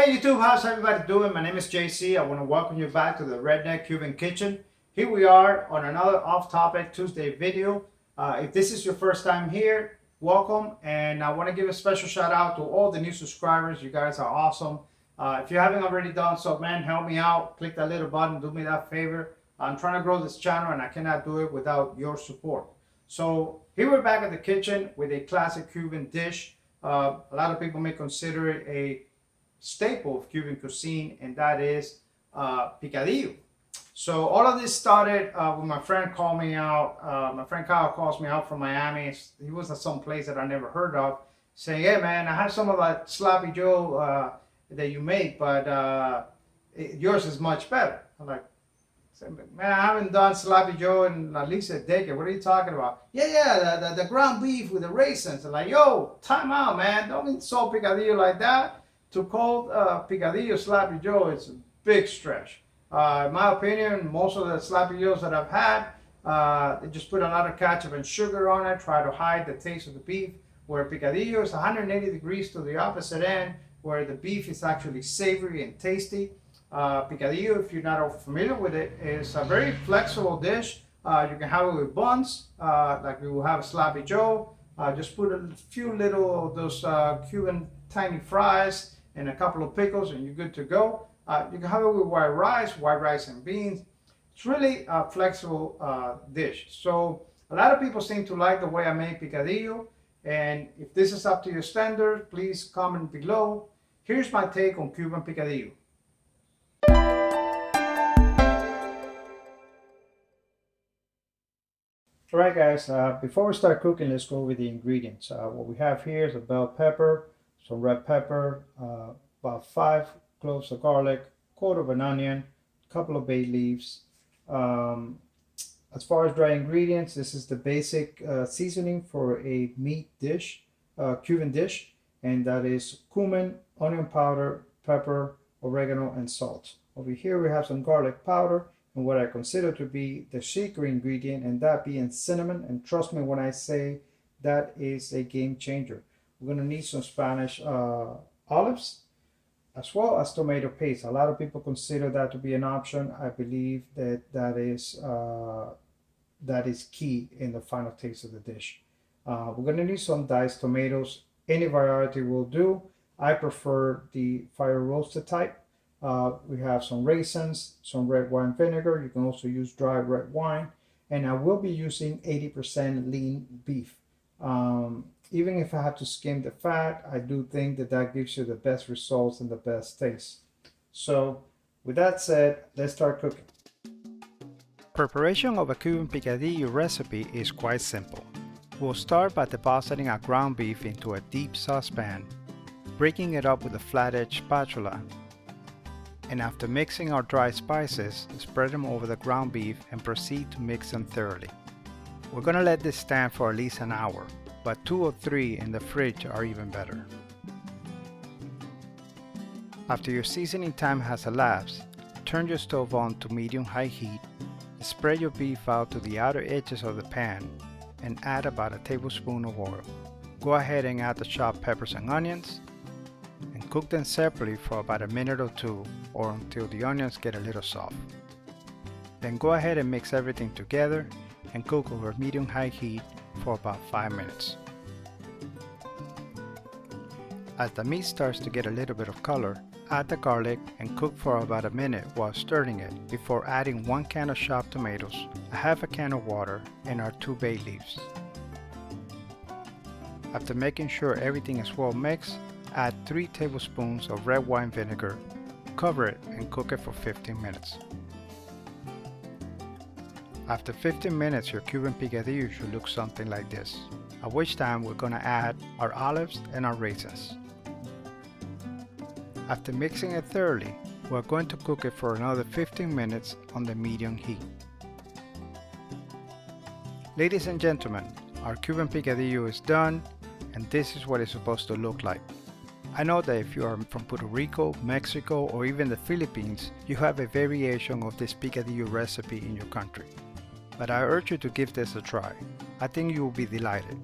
Hey YouTube, how's everybody doing? My name is JC. I want to welcome you back to the Redneck Cuban Kitchen. Here we are on another off-topic Tuesday video. If this is your first time here, welcome. And I want to give a special shout out to all the new subscribers. You guys are awesome. If you haven't already done so, man, help me out. Click that little button. Do me that favor. I'm trying to grow this channel and I cannot do it without your support. So here we're back at the kitchen with a classic Cuban dish. A lot of people may consider it a staple of Cuban cuisine, and that is picadillo. So all of this started when my friend called me out. My friend Kyle calls me out from Miami. He was at some place that I never heard of, saying, "Hey man, I had some of that sloppy Joe that you make, but yours is much better." I'm like, "Man, I haven't done sloppy Joe in at least a decade. What are you talking about?" Yeah, the ground beef with the raisins. I'm like, "Yo, time out, man. Don't insult picadillo like that." To call picadillo sloppy Joe, it's a big stretch. In my opinion, most of the sloppy Joes that I've had, they just put a lot of ketchup and sugar on it, try to hide the taste of the beef, where picadillo is 180 degrees to the opposite end, where the beef is actually savory and tasty. Picadillo, if you're not familiar with it, is a very flexible dish. You can have it with buns, like we will have a sloppy Joe. Just put a few little of those Cuban tiny fries and a couple of pickles and you're good to go. You can have it with white rice and beans. It's really a flexible dish. So a lot of people seem to like the way I make picadillo, and if this is up to your standards, please comment below. Here's my take on Cuban picadillo. Alright guys, before we start cooking, let's go over the ingredients. What we have here is a bell pepper, some red pepper, about 5 cloves of garlic, quarter of an onion, a couple of bay leaves. As far as dry ingredients, this is the basic seasoning for a meat dish, Cuban dish, and that is cumin, onion powder, pepper, oregano, and salt. Over here we have some garlic powder and what I consider to be the secret ingredient, and that being cinnamon. And trust me when I say that is a game changer. We're going to need some Spanish olives as well as tomato paste. A lot of people consider that to be an option. I believe that that is key in the final taste of the dish. We're going to need some diced tomatoes. Any variety will do. I prefer the fire roasted type. We have some raisins, some red wine vinegar. You can also use dry red wine. And I will be using 80% lean beef. Even if I have to skim the fat, I do think that that gives you the best results and the best taste. So with that said, let's start cooking. Preparation of a Cuban picadillo recipe is quite simple. We'll start by depositing our ground beef into a deep saucepan, breaking it up with a flat-edged spatula, and after mixing our dry spices, spread them over the ground beef and proceed to mix them thoroughly. We're going to let this stand for at least an hour, but 2 or 3 in the fridge are even better. After your seasoning time has elapsed, turn your stove on to medium-high heat, spread your beef out to the outer edges of the pan, and add about a tablespoon of oil. Go ahead and add the chopped peppers and onions, and cook them separately for about a minute or 2, or until the onions get a little soft. Then go ahead and mix everything together and cook over medium-high heat for about 5 minutes. As the meat starts to get a little bit of color, add the garlic and cook for about a minute while stirring it before adding 1 can of chopped tomatoes, a half a can of water, and our 2 bay leaves. After making sure everything is well mixed, add 3 tablespoons of red wine vinegar, cover it and cook it for 15 minutes. After 15 minutes, your Cuban picadillo should look something like this, at which time we're going to add our olives and our raisins. After mixing it thoroughly, we're going to cook it for another 15 minutes on the medium heat. Ladies and gentlemen, our Cuban picadillo is done, and this is what it's supposed to look like. I know that if you are from Puerto Rico, Mexico, or even the Philippines, you have a variation of this picadillo recipe in your country. But I urge you to give this a try. I think you will be delighted.